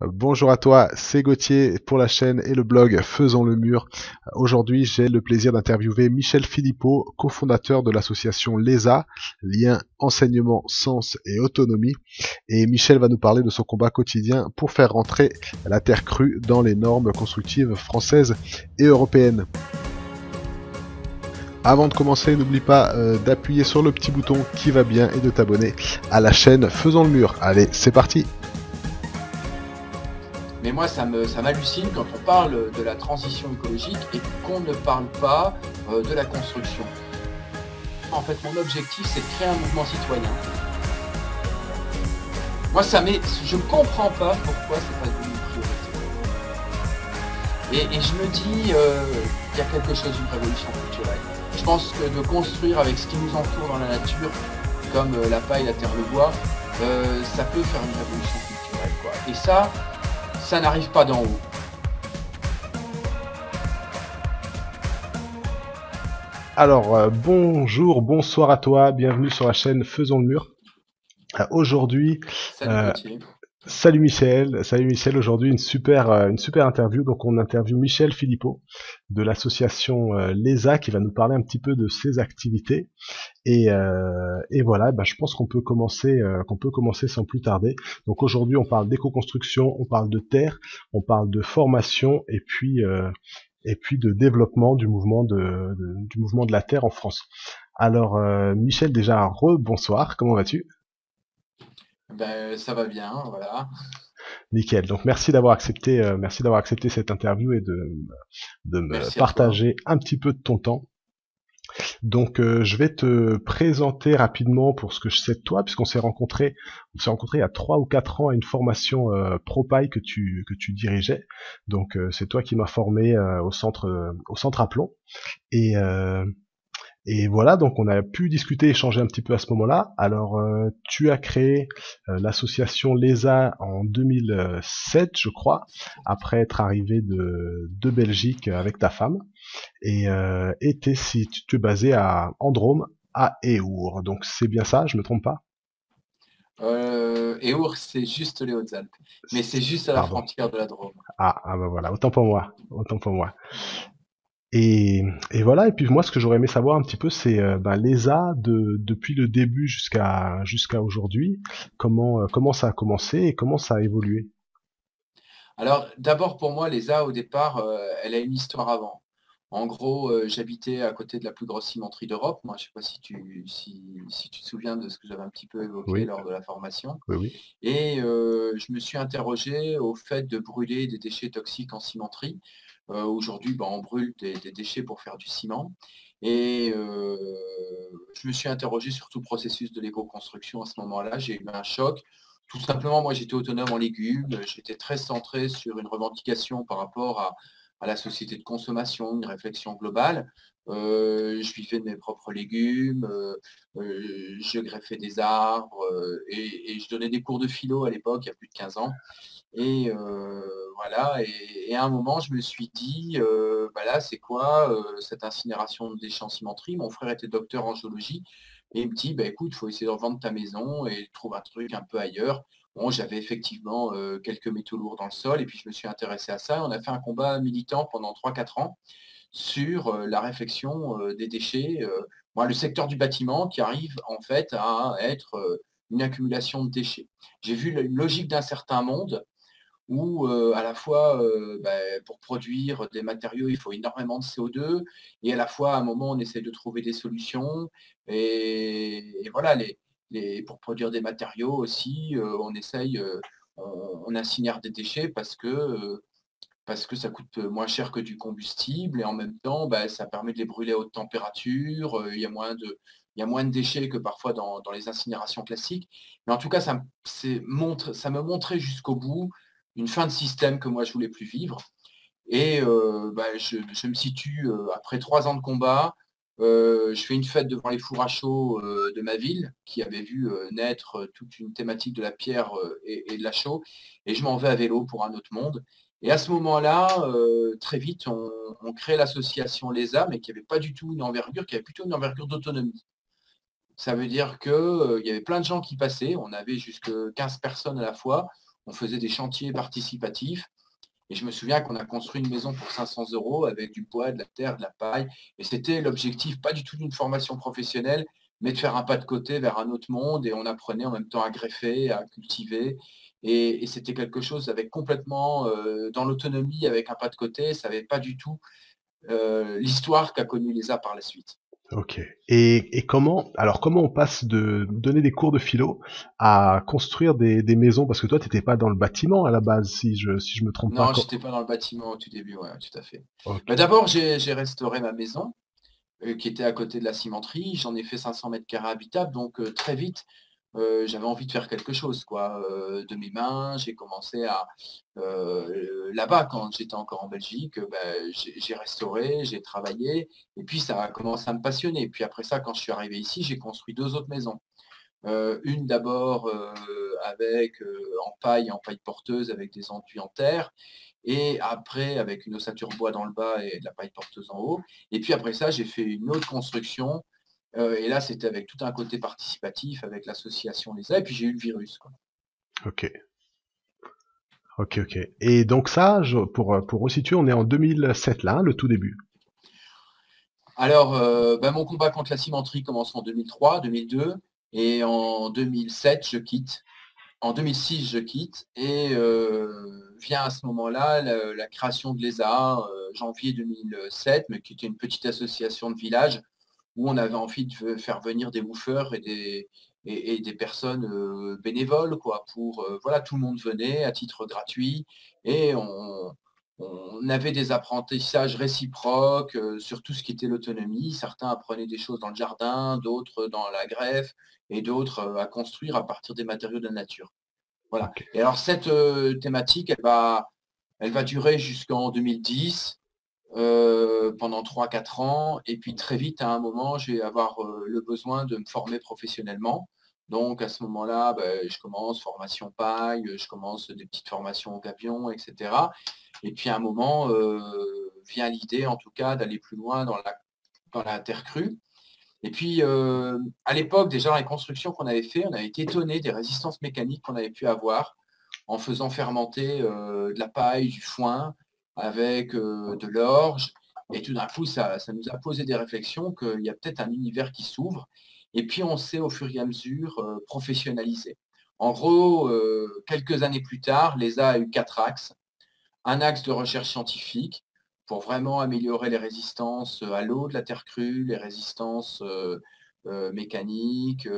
Bonjour à toi, c'est Gauthier pour la chaîne et le blog Faisons le mur. Aujourd'hui, j'ai le plaisir d'interviewer Michel Philippot, cofondateur de l'association LESA, Lien, Enseignement, Sens et Autonomie. Et Michel va nous parler de son combat quotidien pour faire rentrer la terre crue dans les normes constructives françaises et européennes. Avant de commencer, n'oublie pas d'appuyer sur le petit bouton qui va bien et de t'abonner à la chaîne Faisons le mur. Allez, c'est parti! Mais moi, ça m'hallucine quand on parle de la transition écologique et qu'on ne parle pas de la construction. En fait, mon objectif, c'est de créer un mouvement citoyen. Moi, je ne comprends pas pourquoi c'est pas devenu une priorité. Et je me dis, il y a quelque chose d'une révolution culturelle. Je pense que de construire avec ce qui nous entoure dans la nature, comme la paille, la terre, le bois, ça peut faire une révolution culturelle, quoi. Et ça n'arrive pas d'en haut. Alors, bonjour, bonsoir à toi, bienvenue sur la chaîne Faisons le mur. Aujourd'hui, Salut euh, Gauthier. salut Michel, aujourd'hui une super interview. Donc on interviewe Michel Philippot de l'association LESA qui va nous parler un petit peu de ses activités. Et voilà, je pense qu'on peut commencer sans plus tarder. Donc aujourd'hui on parle d'éco-construction, on parle de terre, on parle de formation et puis de développement du mouvement de la terre en France. Alors Michel, déjà bonsoir, comment vas-tu? Ben, ça va bien, voilà. Nickel. Donc merci d'avoir accepté cette interview et de me Merci à toi. partager un petit peu de ton temps. Donc je vais te présenter rapidement pour ce que je sais de toi, puisqu'on s'est rencontré il y a 3 ou 4 ans à une formation ProPaille que tu dirigeais. Donc c'est toi qui m'as formé au centre Aplomb. Et et voilà, donc on a pu discuter, échanger un petit peu à ce moment-là. Alors, tu as créé l'association LESA en 2007, je crois, après être arrivé de Belgique avec ta femme. Et si tu es basé à Andrôme, à Éour. Donc c'est bien ça, je me trompe pas? Et Our, c'est juste les Hautes-Alpes. Mais c'est juste à la Pardon. frontière de la Drôme. Bah voilà, autant pour moi, autant pour moi. Et, et voilà, et puis moi ce que j'aurais aimé savoir un petit peu c'est l'ESA depuis le début jusqu'à aujourd'hui, comment ça a commencé et comment ça a évolué. Alors, d'abord, pour moi, les A, au départ, elle a une histoire avant. En gros, j'habitais à côté de la plus grosse cimenterie d'Europe. Moi, je ne sais pas si tu te souviens de ce que j'avais un petit peu évoqué Oui, lors de la formation. oui, oui. Et je me suis interrogé au fait de brûler des déchets toxiques en cimenterie. Aujourd'hui, on brûle des déchets pour faire du ciment. Et je me suis interrogé sur tout le processus de l'éco-construction à ce moment-là. J'ai eu un choc. Tout simplement, moi, j'étais autonome en légumes. J'étais très centré sur une revendication par rapport à la société de consommation, une réflexion globale. Je vivais de mes propres légumes, je greffais des arbres et je donnais des cours de philo à l'époque, il y a plus de 15 ans. Et voilà, et à un moment, je me suis dit, là, c'est quoi cette incinération de déchets en cimenterie? Mon frère était docteur en géologie et il me dit, écoute, il faut essayer de revendre ta maison et trouve un truc un peu ailleurs. Bon, j'avais effectivement quelques métaux lourds dans le sol et puis je me suis intéressé à ça. On a fait un combat militant pendant 3 4 ans sur la réflexion des déchets. Moi, le secteur du bâtiment qui arrive en fait à être une accumulation de déchets. J'ai vu une logique d'un certain monde où à la fois, pour produire des matériaux, il faut énormément de CO2 et à la fois, à un moment, on essaie de trouver des solutions et voilà, pour produire des matériaux aussi, on essaye, on incinère des déchets parce que ça coûte moins cher que du combustible et en même temps, ça permet de les brûler à haute température, il y a moins de déchets que parfois dans les incinérations classiques. Mais en tout cas, ça me montrait jusqu'au bout une fin de système que moi je voulais plus vivre. Et je me situe après 3 ans de combat, je fais une fête devant les fours à chaux de ma ville, qui avait vu naître toute une thématique de la pierre et de la chaux, et je m'en vais à vélo pour un autre monde. Et à ce moment-là, très vite, on crée l'association LESA, mais qui n'avait pas du tout une envergure, qui avait plutôt une envergure d'autonomie. Ça veut dire qu'il y avait plein de gens qui passaient, on avait jusque 15 personnes à la fois, on faisait des chantiers participatifs. Et je me souviens qu'on a construit une maison pour 500 € avec du bois, de la terre, de la paille. Et c'était l'objectif, pas du tout d'une formation professionnelle, mais de faire un pas de côté vers un autre monde. Et on apprenait en même temps à greffer, à cultiver. Et c'était quelque chose avec complètement dans l'autonomie, avec un pas de côté. Ça n'avait pas du tout l'histoire qu'a connue l'ESA par la suite. Ok. Et comment on passe de donner des cours de philo à construire des maisons? Parce que toi, t'étais pas dans le bâtiment à la base, si je me trompe pas. Non, j'étais pas dans le bâtiment au tout début, ouais, tout à fait. Ok. Bah, d'abord, j'ai restauré ma maison, qui était à côté de la cimenterie. J'en ai fait 500 mètres carrés habitables, donc très vite, j'avais envie de faire quelque chose, quoi. De mes mains, j'ai commencé à là-bas, quand j'étais encore en Belgique, bah, j'ai restauré, j'ai travaillé, et puis ça a commencé à me passionner. Puis après ça, quand je suis arrivé ici, j'ai construit 2 autres maisons. Une d'abord en paille porteuse avec des enduits en terre, et après avec une ossature bois dans le bas et de la paille porteuse en haut. Et puis après ça, j'ai fait une autre construction, et là c'était avec tout un côté participatif avec l'association LESA, et puis j'ai eu le virus, quoi. Ok. Ok. Ok. Et donc ça, pour resituer, on est en 2007 là, hein, le tout début. Alors, bah, mon combat contre la cimenterie commence en 2003, 2002, et en 2007, je quitte. En 2006, je quitte, et vient à ce moment-là la création de l'ESA, janvier 2007, mais qui était une petite association de village où on avait envie de faire venir des woofers et des personnes bénévoles, quoi, pour voilà, tout le monde venait à titre gratuit, et on avait des apprentissages réciproques sur tout ce qui était l'autonomie. Certains apprenaient des choses dans le jardin, d'autres dans la greffe, et d'autres à construire à partir des matériaux de la nature. Voilà. Ok. Et alors cette thématique, elle va durer jusqu'en 2010, pendant 3 4 ans, et puis très vite, à un moment, je vais avoir le besoin de me former professionnellement. Donc à ce moment-là, je commence formation paille, je commence des petites formations au gabion, etc. Et puis à un moment, vient l'idée, en tout cas, d'aller plus loin dans la terre crue. Et puis, à l'époque, déjà, dans les constructions qu'on avait fait, on avait été étonné des résistances mécaniques qu'on avait pu avoir en faisant fermenter de la paille, du foin, avec de l'orge. Et tout d'un coup, ça nous a posé des réflexions qu'il y a peut-être un univers qui s'ouvre. Et puis, on s'est au fur et à mesure professionnalisé. En gros, quelques années plus tard, l'ESA a eu 4 axes. Un axe de recherche scientifique pour vraiment améliorer les résistances à l'eau de la terre crue, les résistances mécaniques,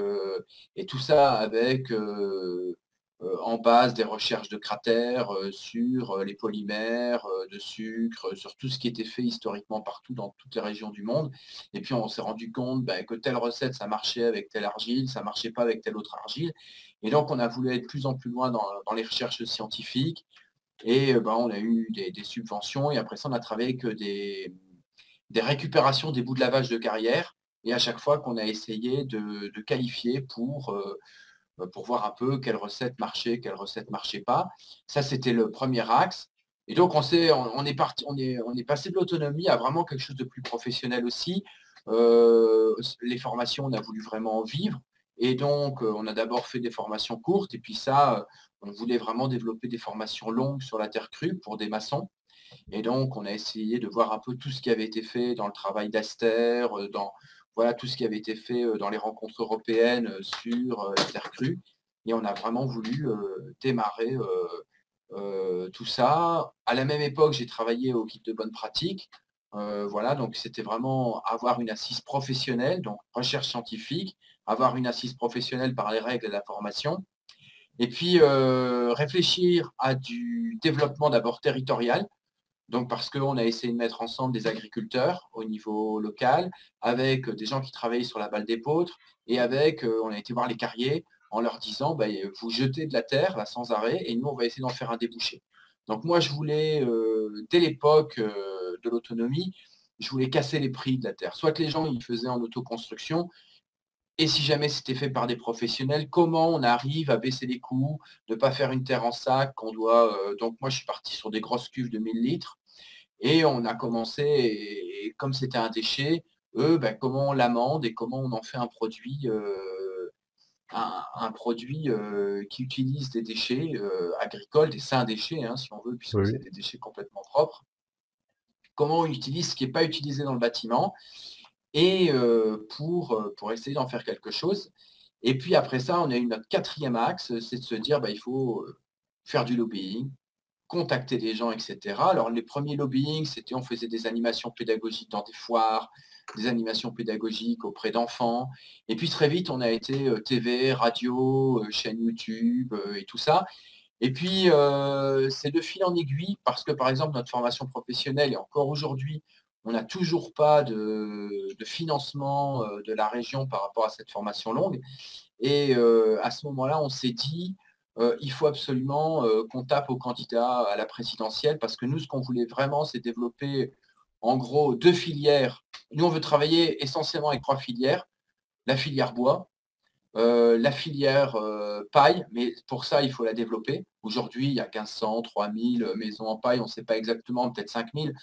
et tout ça avec en base des recherches de cratères sur les polymères de sucre, sur tout ce qui était fait historiquement partout dans toutes les régions du monde. Et puis on s'est rendu compte que telle recette, ça marchait avec telle argile, ça ne marchait pas avec telle autre argile. Et donc on a voulu être de plus en plus loin dans les recherches scientifiques. Et on a eu des subventions, et après ça, on a travaillé avec des récupérations des bouts de lavage de carrière, et à chaque fois qu'on a essayé de qualifier pour voir un peu quelle recette marchait, quelle recette marchait pas. Ça, c'était le premier axe. Et donc, on est parti, on est passé de l'autonomie à vraiment quelque chose de plus professionnel aussi. Les formations, on a voulu vraiment en vivre. Et donc, on a d'abord fait des formations courtes, et puis ça, on voulait vraiment développer des formations longues sur la terre crue pour des maçons. Et donc, on a essayé de voir un peu tout ce qui avait été fait dans le travail d'Aster, dans voilà, tout ce qui avait été fait dans les rencontres européennes sur la terre crue. Et on a vraiment voulu démarrer tout ça. À la même époque, j'ai travaillé au guide de bonne pratique. Voilà, donc c'était vraiment avoir une assise professionnelle, donc recherche scientifique, avoir une assise professionnelle par les règles de la formation, et puis réfléchir à du développement d'abord territorial. Donc parce qu'on a essayé de mettre ensemble des agriculteurs au niveau local, avec des gens qui travaillent sur la balle d'épeautre, et avec, on a été voir les carriers en leur disant, vous jetez de la terre là sans arrêt, et nous on va essayer d'en faire un débouché. Donc moi je voulais, dès l'époque de l'autonomie, je voulais casser les prix de la terre. Soit que les gens ils faisaient en autoconstruction, et si jamais c'était fait par des professionnels, comment on arrive à baisser les coûts, ne pas faire une terre en sac qu'on doit. Donc moi je suis parti sur des grosses cuves de 1000 litres. Et on a commencé, et comme c'était un déchet, comment on l'amende et comment on en fait un produit un produit qui utilise des déchets agricoles, des sains déchets, hein, si on veut, puisque Oui, c'est des déchets complètement propres. Comment on utilise ce qui n'est pas utilisé dans le bâtiment et pour essayer d'en faire quelque chose. Et puis après ça, on a eu notre quatrième axe, c'est de se dire, bah, il faut faire du lobbying, contacter des gens, etc. Alors les premiers lobbying, c'était on faisait des animations pédagogiques dans des foires, des animations pédagogiques auprès d'enfants. Et puis très vite, on a été TV, radio, chaîne YouTube et tout ça. Et puis, c'est de fil en aiguille parce que, par exemple, notre formation professionnelle, et encore aujourd'hui, on n'a toujours pas de financement de la région par rapport à cette formation longue. Et à ce moment-là, on s'est dit, il faut absolument qu'on tape aux candidats à la présidentielle parce que nous, ce qu'on voulait vraiment, c'est développer en gros 2 filières. Nous, on veut travailler essentiellement avec 3 filières. La filière bois, la filière paille, mais pour ça, il faut la développer. Aujourd'hui, il y a 1500, 3000 maisons en paille, on ne sait pas exactement, peut-être 5000,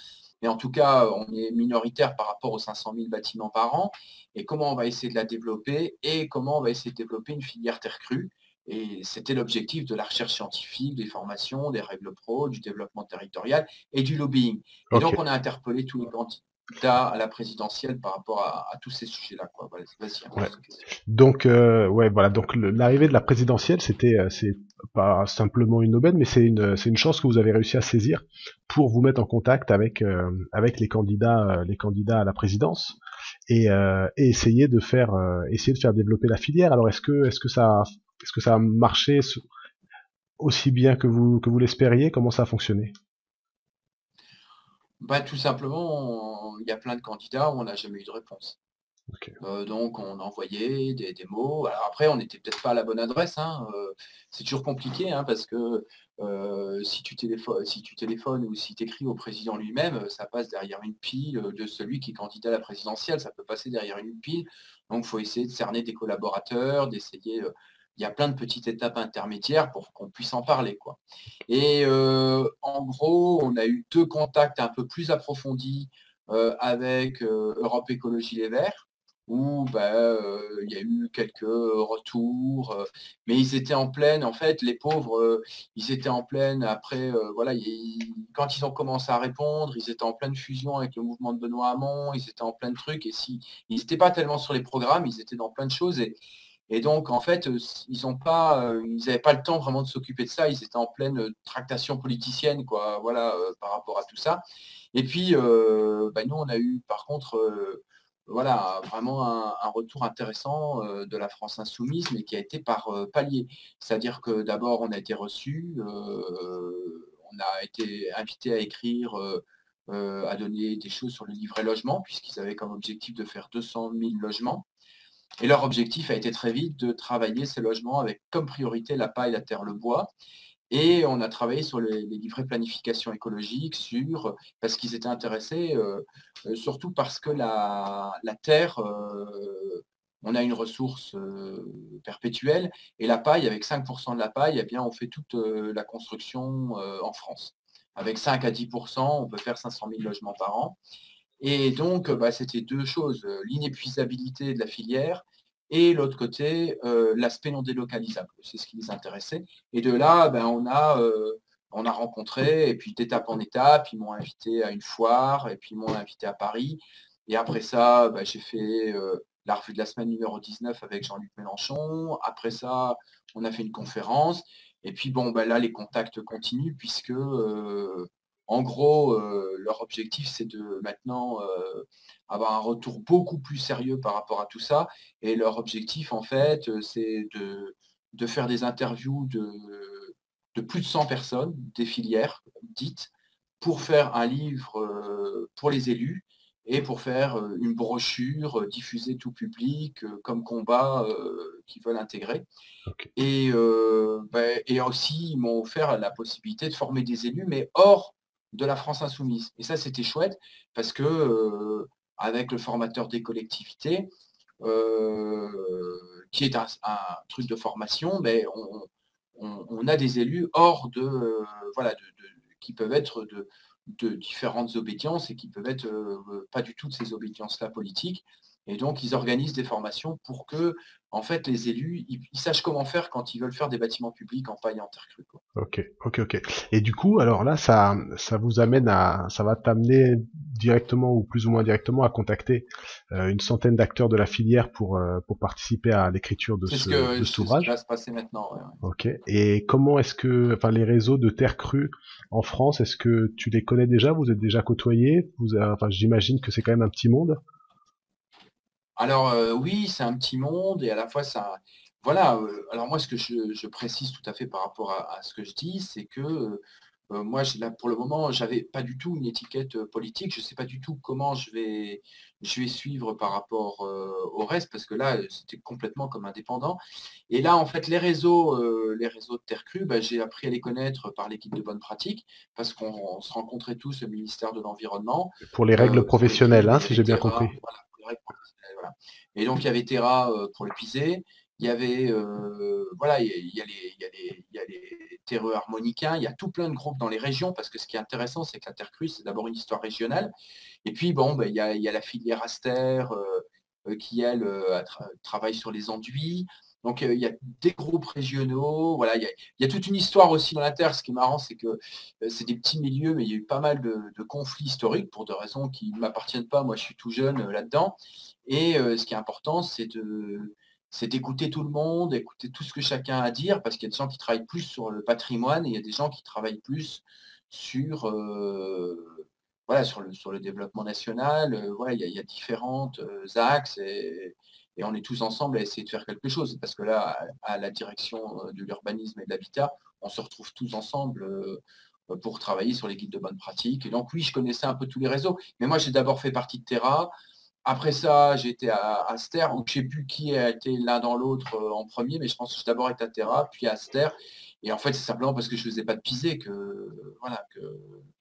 mais en tout cas, on est minoritaire par rapport aux 500 000 bâtiments par an. Et comment on va essayer de la développer et comment on va essayer de développer une filière terre crue. Et c'était l'objectif de la recherche scientifique, des formations, des règles pro, du développement territorial et du lobbying. Et ok. donc, on a interpellé tous les candidats à la présidentielle par rapport à tous ces sujets-là. Voilà, vas-y, hein, Ouais. pose une question. Donc, ouais, voilà. Donc, l'arrivée de la présidentielle, c'est pas simplement une aubaine, mais c'est une chance que vous avez réussi à saisir pour vous mettre en contact avec les candidats à la présidence et essayer de faire développer la filière. Alors, est-ce que ça a marché aussi bien que vous l'espériez? Comment ça a fonctionné? Bah, tout simplement, il y a plein de candidats où on n'a jamais eu de réponse. Ok. Donc on a envoyé des mots. Alors après, on n'était peut-être pas à la bonne adresse, hein, c'est toujours compliqué, hein, parce que, si tu téléphones ou si tu écris au président lui-même, ça passe derrière une pile, de celui qui est candidat à la présidentielle, ça peut passer derrière une pile. Donc il faut essayer de cerner des collaborateurs, d'essayer, il y a plein de petites étapes intermédiaires pour qu'on puisse en parler, quoi. Et en gros, on a eu 2 contacts un peu plus approfondis, avec, Europe Écologie Les Verts où bah, il y a eu quelques retours, mais ils étaient en pleine, en fait, les pauvres, ils étaient en pleine après, voilà, quand ils ont commencé à répondre, ils étaient en pleine fusion avec le mouvement de Benoît Hamon, ils étaient en plein de trucs, et si ils n'étaient pas tellement sur les programmes, ils étaient dans plein de choses, et donc, en fait, ils n'avaient pas le temps vraiment de s'occuper de ça, ils étaient en pleine tractation politicienne, quoi, voilà, par rapport à tout ça. Et puis, bah, nous, on a eu, par contre, voilà, vraiment un retour intéressant de la France insoumise, mais qui a été par palier. C'est-à-dire que d'abord, on a été reçus, on a été invités à écrire, à donner des choses sur le livret logement, puisqu'ils avaient comme objectif de faire 200 000 logements. Et leur objectif a été très vite de travailler ces logements avec comme priorité la paille, la terre, le bois. Et on a travaillé sur les livrets planification écologique parce qu'ils étaient intéressés, surtout parce que la terre, on a une ressource perpétuelle, et la paille, avec 5% de la paille, eh bien, on fait toute la construction en France. Avec 5 à 10%, on peut faire 500 000 logements par an. Et donc, bah, c'était 2 choses, l'inépuisabilité de la filière et l'autre côté, l'aspect non délocalisable. C'est ce qui les intéressait. Et de là, ben, on a rencontré et puis d'étape en étape, ils m'ont invité à une foire et puis ils m'ont invité à Paris. Et après ça, bah, j'ai fait, la revue de la semaine numéro 19 avec Jean-Luc Mélenchon. Après ça, on a fait une conférence et puis bon, bah, là, les contacts continuent puisque, en gros, leur objectif, c'est de maintenant avoir un retour beaucoup plus sérieux par rapport à tout ça. Et leur objectif, en fait, c'est de faire des interviews de plus de 100 personnes, des filières dites, pour faire un livre pour les élus et pour faire une brochure diffusée tout public comme combat qu'ils veulent intégrer. Ok. Et aussi, ils m'ont offert la possibilité de former des élus, mais hors de la France insoumise. Et ça, c'était chouette parce que, avec le formateur des collectivités, qui est un truc de formation, mais on a des élus hors de, voilà, qui peuvent être de différentes obédiences et qui peuvent être pas du tout de ces obédiences-là politiques. Et donc, ils organisent des formations pour que, en fait, les élus, ils sachent comment faire quand ils veulent faire des bâtiments publics en paille et en terre crue, quoi. Ok, ok, ok. Et du coup, alors là, ça vous amène ça va t'amener directement ou plus ou moins directement à contacter une centaine d'acteurs de la filière pour participer à l'écriture de cet C'est ce qui ouvrage. va se passer maintenant. Ouais, ouais. Ok. Et comment est-ce que, enfin, les réseaux de terre crue en France, est-ce que tu les connais déjà? Vous êtes déjà côtoyés? Enfin, j'imagine que c'est quand même un petit monde. Alors, oui, c'est un petit monde et à la fois ça voilà, alors moi ce que je précise tout à fait par rapport à ce que je dis, c'est que, moi là pour le moment, j'avais pas du tout une étiquette, politique. Je sais pas du tout comment je vais suivre par rapport, au reste parce que là, c'était complètement comme indépendant et là, en fait, les réseaux de terre crue, bah, j'ai appris à les connaître par l'équipe de bonne pratique parce qu'on se rencontrait tous au ministère de l'environnement, Pour les règles pour le professionnelles, PIB, hein, il y si avait j'ai bien Terra, compris. voilà, pour les règles professionnelles, voilà. Et donc il y avait Terra, pour le pisé, il y avait, voilà, il y a les terreux harmonicains, il y a tout plein de groupes dans les régions parce que ce qui est intéressant, c'est que la terre crue, c'est d'abord une histoire régionale et puis bon, bah, il y a la filière Aster, qui elle, travaille sur les enduits. Donc il y a des groupes régionaux, voilà, il y a toute une histoire aussi dans la terre. Ce qui est marrant, c'est que, c'est des petits milieux, mais il y a eu pas mal de conflits historiques pour des raisons qui ne m'appartiennent pas. Moi, je suis tout jeune, là-dedans et ce qui est important, c'est d'écouter tout le monde, écouter tout ce que chacun a à dire parce qu'il y a des gens qui travaillent plus sur le patrimoine et il y a des gens qui travaillent plus sur, voilà, sur le développement national, voilà, il y a différentes, axes et on est tous ensemble à essayer de faire quelque chose. Parce que là, à la direction, de l'urbanisme et de l'habitat, on se retrouve tous ensemble, pour travailler sur les guides de bonne pratique et donc oui, je connaissais un peu tous les réseaux, mais moi j'ai d'abord fait partie de Terra. Après ça, j'ai été à Aster, donc je ne sais plus qui a été l'un dans l'autre, en premier, mais je pense que j'ai d'abord été à Terra, puis à Aster et en fait, c'est simplement parce que je ne faisais pas de pisé que, voilà, que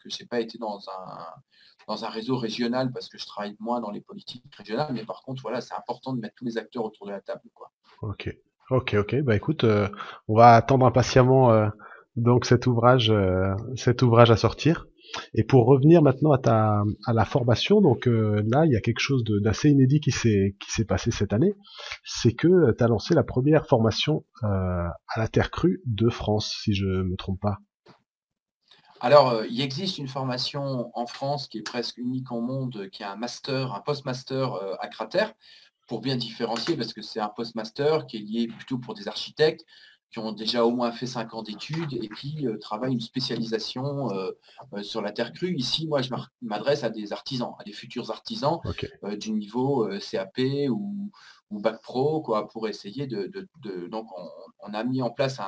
j'ai pas été dans un réseau régional parce que je travaille moins dans les politiques régionales, mais par contre, voilà, c'est important de mettre tous les acteurs autour de la table, quoi. Ok, ok, ok. Bah écoute, on va attendre impatiemment donc cet ouvrage à sortir. Et pour revenir maintenant à la formation, donc là, il y a quelque chose d'assez inédit qui s'est passé cette année, c'est que tu as lancé la première formation à la terre crue de France, si je me trompe pas. Alors, il existe une formation en France qui est presque unique au monde, qui est un master, un post-master, à cratère, pour bien différencier, parce que c'est un post-master qui est lié plutôt pour des architectes qui ont déjà au moins fait 5 ans d'études et qui travaillent une spécialisation sur la terre crue. Ici, moi, je m'adresse à des artisans, à des futurs artisans Ok. du niveau CAP ou Bac Pro, quoi, pour essayer donc, on a mis en place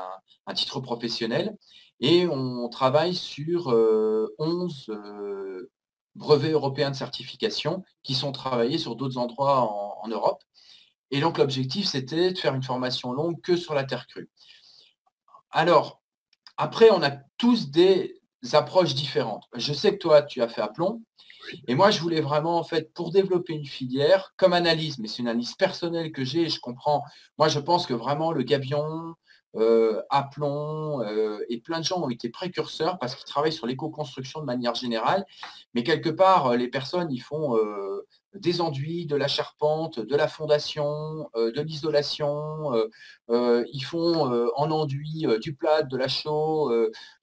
un titre professionnel et on travaille sur 11 brevets européens de certification qui sont travaillés sur d'autres endroits en Europe. Et donc l'objectif, c'était de faire une formation longue que sur la terre crue. Alors, après, on a tous des approches différentes. Je sais que toi, tu as fait Aplomb, et moi, je voulais vraiment, en fait, pour développer une filière, comme analyse, mais c'est une analyse personnelle que j'ai, et je comprends. Moi, je pense que vraiment le gabion, Aplomb, et plein de gens ont été précurseurs parce qu'ils travaillent sur l'éco-construction de manière générale. Mais quelque part, les personnes, ils font des enduits, de la charpente, de la fondation, de l'isolation. Ils font en enduit du plâtre, de la chaux,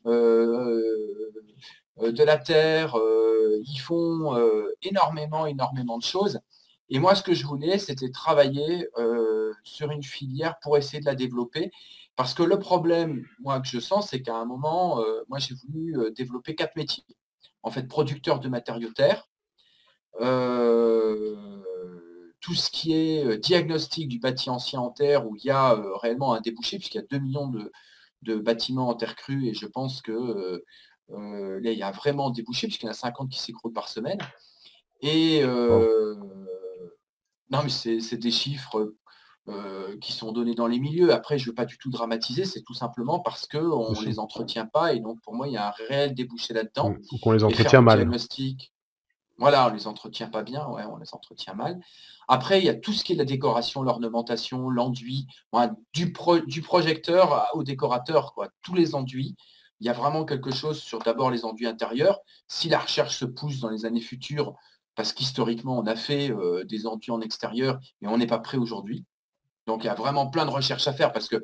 de la terre. Ils font énormément, énormément de choses. Et moi, ce que je voulais, c'était travailler sur une filière pour essayer de la développer. Parce que le problème, moi, que je sens, c'est qu'à un moment, moi, j'ai voulu développer 4 métiers. En fait, producteur de matériaux terre, tout ce qui est diagnostic du bâti ancien en terre, où il y a réellement un débouché, puisqu'il y a 2 millions de bâtiments en terre crue, et je pense que là, il y a vraiment débouché, puisqu'il y en a 50 qui s'écroulent par semaine. Et Wow. non, mais c'est des chiffres qui sont donnés dans les milieux. Après, je ne veux pas du tout dramatiser, c'est tout simplement parce Bien qu'on ne sûr. les entretient pas. Et donc, pour moi, il y a un réel débouché là-dedans. Ou qu'on les Et faire entretient le mal. diagnostic, voilà, on ne les entretient pas bien, ouais, on les entretient mal. Après, il y a tout ce qui est la décoration, l'ornementation, l'enduit, ouais, du projecteur au décorateur, quoi. Tous les enduits. Il y a vraiment quelque chose sur d'abord les enduits intérieurs. Si la recherche se pousse dans les années futures, parce qu'historiquement, on a fait des enduits en extérieur et on n'est pas prêt aujourd'hui. Donc, il y a vraiment plein de recherches à faire parce que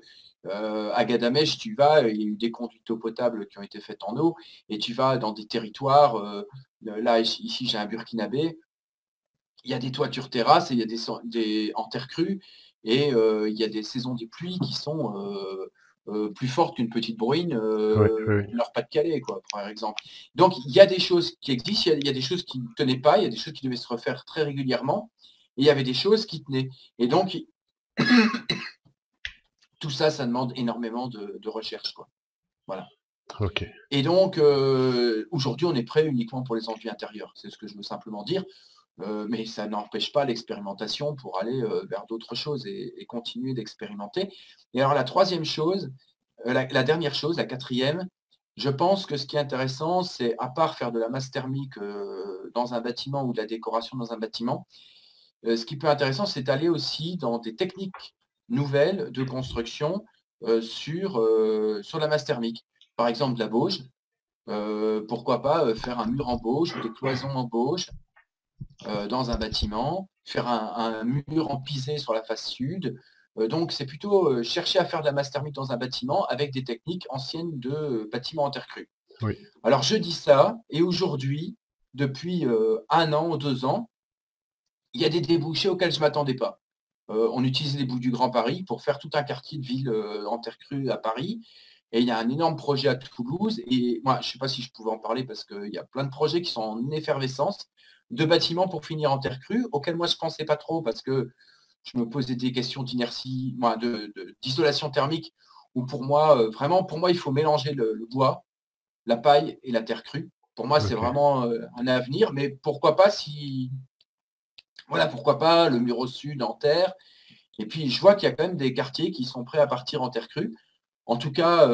à Gadamèche, tu vas, il y a eu des conduites eau potable qui ont été faites en eau et tu vas dans des territoires, là, ici, j'ai un Burkinabé, il y a des toitures terrasses et il y a des en terre crue et il y a des saisons des pluies qui sont plus fortes qu'une petite bruine Oui, oui. Nord-Pas-de-Calais, quoi, par exemple. Donc, il y a des choses qui existent, il y a des choses qui ne tenaient pas, il y a des choses qui devaient se refaire très régulièrement et il y avait des choses qui tenaient. Et donc, tout ça, ça demande énormément de recherche, quoi. Voilà. Ok. Et donc, aujourd'hui, on est prêt uniquement pour les enduits intérieurs. C'est ce que je veux simplement dire. Mais ça n'empêche pas l'expérimentation pour aller vers d'autres choses et continuer d'expérimenter. Et alors la troisième chose, la dernière chose, la quatrième, je pense que ce qui est intéressant, c'est à part faire de la masse thermique dans un bâtiment ou de la décoration dans un bâtiment, ce qui peut être intéressant, c'est d'aller aussi dans des techniques nouvelles de construction sur la masse thermique. Par exemple, de la bauge. Pourquoi pas faire un mur en bauge ou des cloisons en bauge dans un bâtiment, faire un mur en pisé sur la face sud. Donc, c'est plutôt chercher à faire de la masse thermique dans un bâtiment avec des techniques anciennes de bâtiments en terre crue. Oui. Alors, je dis ça, et aujourd'hui, depuis 1 an ou 2 ans, il y a des débouchés auxquels je ne m'attendais pas. On utilise les bouts du Grand Paris pour faire tout un quartier de ville en terre crue à Paris. Et il y a un énorme projet à Toulouse. Et moi, je ne sais pas si je pouvais en parler parce qu'il y a plein de projets qui sont en effervescence de bâtiments pour finir en terre crue, auxquels moi je ne pensais pas trop parce que je me posais des questions d'inertie, d'isolation thermique, où pour moi, vraiment, pour moi, il faut mélanger le bois, la paille et la terre crue. Pour moi, c'est Ok. vraiment un avenir, mais pourquoi pas voilà, pourquoi pas le mur au sud en terre. Et puis, je vois qu'il y a quand même des quartiers qui sont prêts à partir en terre crue. En tout cas,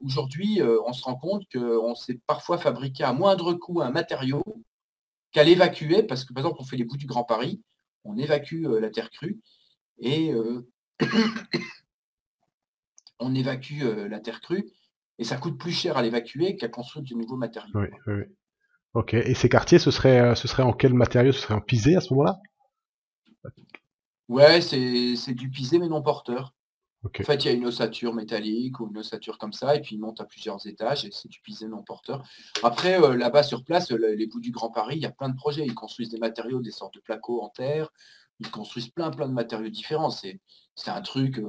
aujourd'hui, on se rend compte qu'on sait parfois fabriquer à moindre coût un matériau qu'à l'évacuer, parce que par exemple, on fait les bouts du Grand Paris, on évacue la terre crue et on évacue la terre crue et ça coûte plus cher à l'évacuer qu'à construire de nouveaux matériaux, Oui, quoi. oui, oui. Ok. Et ces quartiers, ce serait en quel matériau? Ce serait en pisé à ce moment-là? Ouais, c'est du pisé mais non porteur. Ok. En fait, il y a une ossature métallique ou une ossature comme ça, et puis il monte à plusieurs étages et c'est du pisé non porteur. Après, là-bas sur place, les bouts du Grand Paris, il y a plein de projets. Ils construisent des matériaux, des sortes de placo en terre. Ils construisent plein de matériaux différents. C'est un truc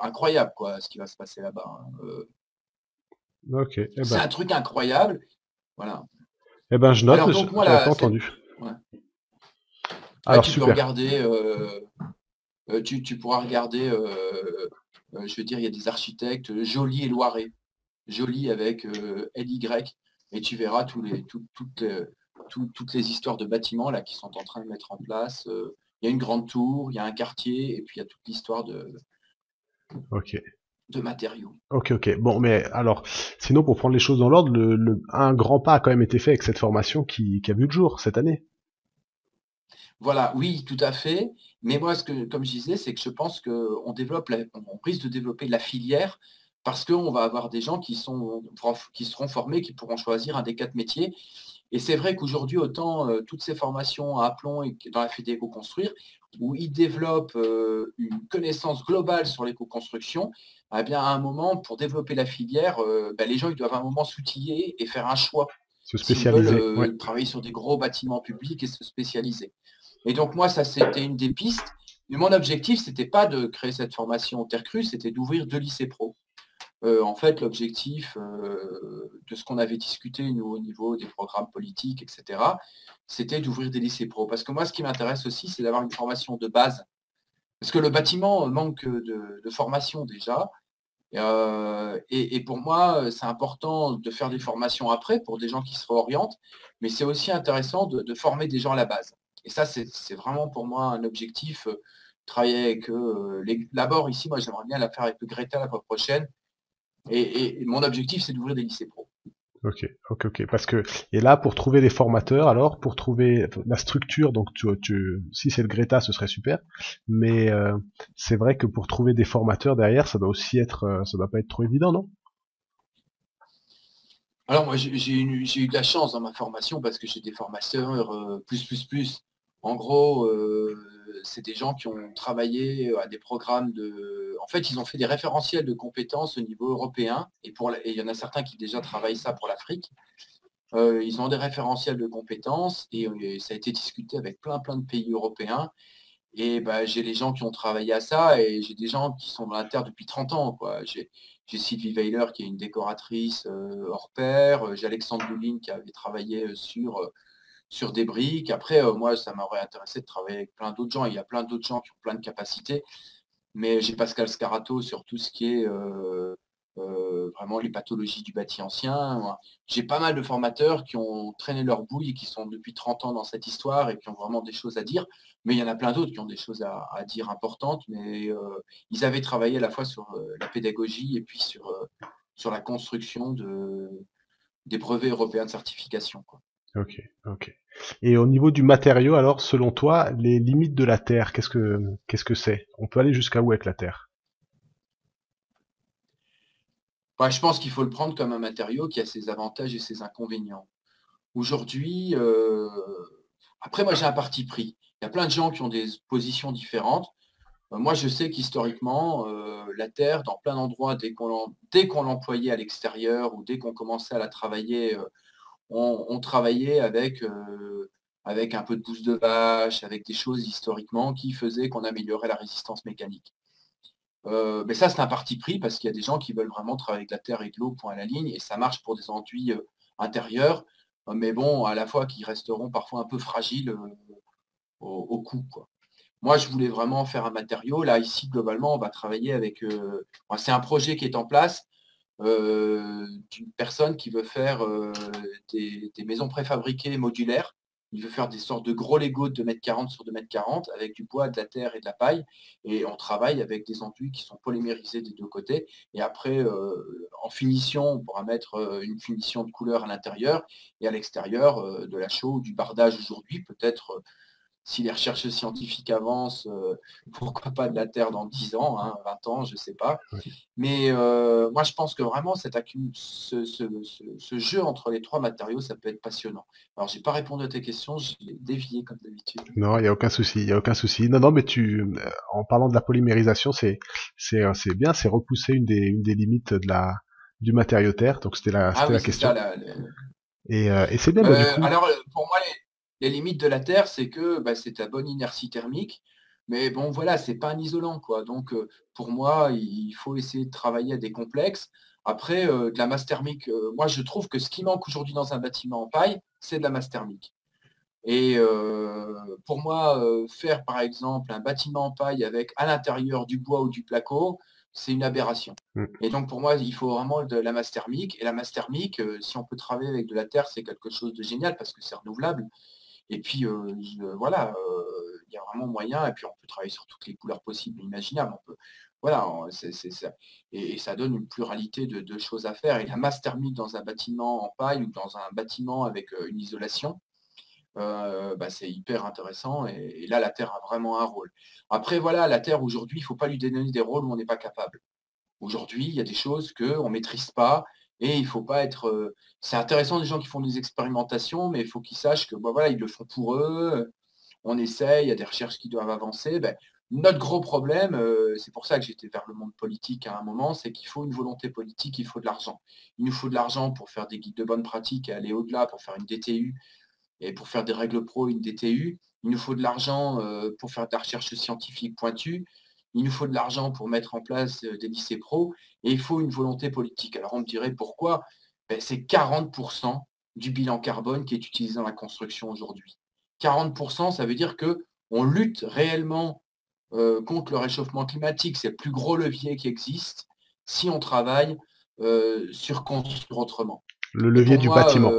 incroyable, quoi, ce qui va se passer là-bas, hein. Ok. C'est un truc incroyable. Voilà. Je note, Alors donc moi, j'avais pas entendu. ouais. Ouais, Alors tu peux super. regarder, tu pourras regarder, je veux dire, il y a des architectes, Joly et Loiret. Joly avec LY, et tu verras toutes les histoires de bâtiments là qui sont en train de mettre en place. Il y a une grande tour, il y a un quartier, et puis il y a toute l'histoire Ok. de matériaux. Ok, ok. Bon, mais alors, sinon, pour prendre les choses dans l'ordre, un grand pas a quand même été fait avec cette formation qui a vu le jour cette année. Voilà, oui, tout à fait. Mais moi, comme je disais, c'est que je pense qu'on on risque de développer la filière parce qu'on va avoir des gens qui seront formés, qui pourront choisir un des 4 métiers. Et c'est vrai qu'aujourd'hui, autant toutes ces formations à Aplomb et dans la FED Éco-Construire, où ils développent une connaissance globale sur l'éco-construction, eh bien, à un moment, pour développer la filière, les gens ils doivent à un moment s'outiller et faire un choix Se s'ils veulent spécialiser. Ouais. travailler sur des gros bâtiments publics et se spécialiser. Et donc moi, ça c'était une des pistes. Mais mon objectif, c'était pas de créer cette formation terre crue, c'était d'ouvrir 2 lycées pro. En fait, l'objectif de ce qu'on avait discuté, nous, au niveau des programmes politiques, etc., c'était d'ouvrir des lycées pro. Parce que moi, ce qui m'intéresse aussi, c'est d'avoir une formation de base. Parce que le bâtiment manque de formation déjà. Et pour moi, c'est important de faire des formations après pour des gens qui se réorientent, mais c'est aussi intéressant de former des gens à la base. Et ça, c'est vraiment pour moi un objectif. Travailler avec d'abord ici, moi j'aimerais bien la faire avec le Greta la fois prochaine. Et mon objectif, c'est d'ouvrir des lycées pro. Ok, ok, ok. Parce que et là, pour trouver les formateurs, alors pour trouver la structure, donc si c'est le Greta, ce serait super. Mais c'est vrai que pour trouver des formateurs derrière, ça doit aussi être, ça doit pas être trop évident, non? Alors moi, j'ai eu de la chance dans ma formation parce que j'ai des formateurs plus. En gros, c'est des gens qui ont travaillé à des programmes de... En fait, ils ont fait des référentiels de compétences au niveau européen et il y en a certains qui déjà travaillent ça pour l'Afrique. Ils ont des référentiels de compétences et ça a été discuté avec plein de pays européens. Et bah, j'ai les gens qui ont travaillé à ça et j'ai des gens qui sont dans la terre depuis 30 ans, quoi. J'ai Sylvie Weiler qui est une décoratrice hors pair, j'ai Alexandre Bouline qui avait travaillé sur des briques. Après, moi, ça m'aurait intéressé de travailler avec plein d'autres gens. Il y a plein d'autres gens qui ont plein de capacités, mais j'ai Pascal Scarato sur tout ce qui est vraiment les pathologies du bâti ancien. J'ai pas mal de formateurs qui ont traîné leur bouille et qui sont depuis 30 ans dans cette histoire et qui ont vraiment des choses à dire. Mais il y en a plein d'autres qui ont des choses à dire importantes, mais ils avaient travaillé à la fois sur la pédagogie et puis sur la construction des brevets européens de certification, quoi. Ok, ok. Et au niveau du matériau, alors, selon toi, les limites de la Terre, qu'est-ce que c'est? On peut aller jusqu'à où avec la Terre? Ouais, je pense qu'il faut le prendre comme un matériau qui a ses avantages et ses inconvénients. Aujourd'hui, après moi j'ai un parti pris. Il y a plein de gens qui ont des positions différentes. Moi je sais qu'historiquement, la terre, dans plein d'endroits, dès qu'on l'employait à l'extérieur ou dès qu'on commençait à la travailler, on travaillait avec un peu de bouse de vache, avec des choses historiquement qui faisaient qu'on améliorait la résistance mécanique. Mais ça, c'est un parti pris parce qu'il y a des gens qui veulent vraiment travailler avec la terre et de l'eau, point à la ligne, et ça marche pour des enduits intérieurs, mais bon, à la fois qui resteront parfois un peu fragiles au coup, quoi. Moi, je voulais vraiment faire un matériau. Là, ici, globalement, on va travailler avec... c'est un projet qui est en place d'une personne qui veut faire des maisons préfabriquées modulaires. Il veut faire des sortes de gros Lego de 2,40 m sur 2,40 m avec du bois, de la terre et de la paille. Et on travaille avec des enduits qui sont polymérisés des deux côtés. Et après, en finition, on pourra mettre une finition de couleur à l'intérieur et à l'extérieur, de la chaux ou du bardage aujourd'hui, peut-être si les recherches scientifiques avancent, pourquoi pas de la Terre dans 10 ans, hein, 20 ans, je ne sais pas. Mais moi, je pense que vraiment, ce jeu entre les trois matériaux, ça peut être passionnant. Alors, j'ai pas répondu à tes questions, j'ai dévié comme d'habitude. Non, il y a aucun souci, il y a aucun souci. Non, non, mais en parlant de la polymérisation, c'est bien, c'est repousser une des limites du matériau Terre. Donc Ah c'était oui, la c'est ça. question. Et c'est bien, bah, du coup. Alors, pour moi, les limites de la Terre, c'est que bah, c'est ta bonne inertie thermique. Mais bon, voilà, c'est pas un isolant, quoi. Donc, pour moi, il faut essayer de travailler à des complexes. Après, de la masse thermique, moi, je trouve que ce qui manque aujourd'hui dans un bâtiment en paille, c'est de la masse thermique. Et pour moi, faire par exemple un bâtiment en paille avec à l'intérieur du bois ou du placo, c'est une aberration. Hmm. Et donc pour moi, il faut vraiment de la masse thermique. Et la masse thermique, si on peut travailler avec de la terre, c'est quelque chose de génial parce que c'est renouvelable. Et puis voilà, il y a vraiment moyen. Et puis on peut travailler sur toutes les couleurs possibles et imaginables. Voilà, et ça donne une pluralité de choses à faire. Et la masse thermique dans un bâtiment en paille ou dans un bâtiment avec une isolation, bah, c'est hyper intéressant et là, la Terre a vraiment un rôle. Après, voilà, la Terre aujourd'hui, il ne faut pas lui donner des rôles où on n'est pas capable. Aujourd'hui, il y a des choses qu'on ne maîtrise pas et il ne faut pas être. C'est intéressant des gens qui font des expérimentations, mais il faut qu'ils sachent que bah, voilà, ils le font pour eux. On essaye, il y a des recherches qui doivent avancer. Ben, notre gros problème, c'est pour ça que j'étais vers le monde politique à un moment, c'est qu'il faut une volonté politique, il faut de l'argent. Il nous faut de l'argent pour faire des guides de bonne pratique et aller au-delà, pour faire une DTU et pour faire des règles pro, une DTU. Il nous faut de l'argent pour faire de la recherche scientifique pointue. Il nous faut de l'argent pour mettre en place des lycées pro. Et il faut une volonté politique. Alors on me dirait pourquoi? Ben, c'est 40% du bilan carbone qui est utilisé dans la construction aujourd'hui. 40%, ça veut dire qu'on lutte réellement contre le réchauffement climatique. C'est le plus gros levier qui existe si on travaille sur construire autrement. Le Et levier pour du moi, bâtiment.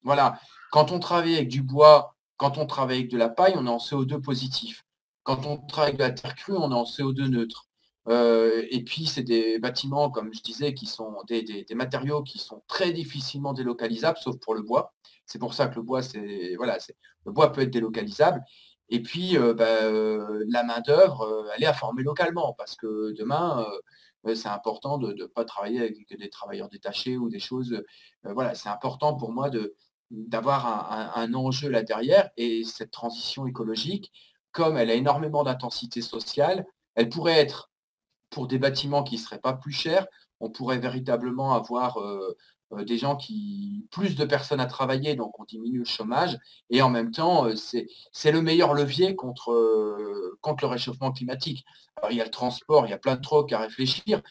voilà, quand on travaille avec du bois, quand on travaille avec de la paille, on est en CO2 positif. Quand on travaille avec de la terre crue, on est en CO2 neutre. Et puis, c'est des bâtiments, comme je disais, qui sont des matériaux qui sont très difficilement délocalisables, sauf pour le bois. C'est pour ça que le bois, le bois peut être délocalisable. Et puis, la main-d'œuvre, elle est à former localement, parce que demain, c'est important de ne pas travailler avec des travailleurs détachés ou des choses. Voilà, c'est important pour moi d'avoir un enjeu là derrière. Et cette transition écologique, comme elle a énormément d'intensité sociale, elle pourrait être pour des bâtiments qui ne seraient pas plus chers. On pourrait véritablement avoir des gens plus de personnes à travailler, donc on diminue le chômage. Et en même temps, c'est le meilleur levier contre le réchauffement climatique. Alors, il y a le transport, il y a plein de trucs à réfléchir.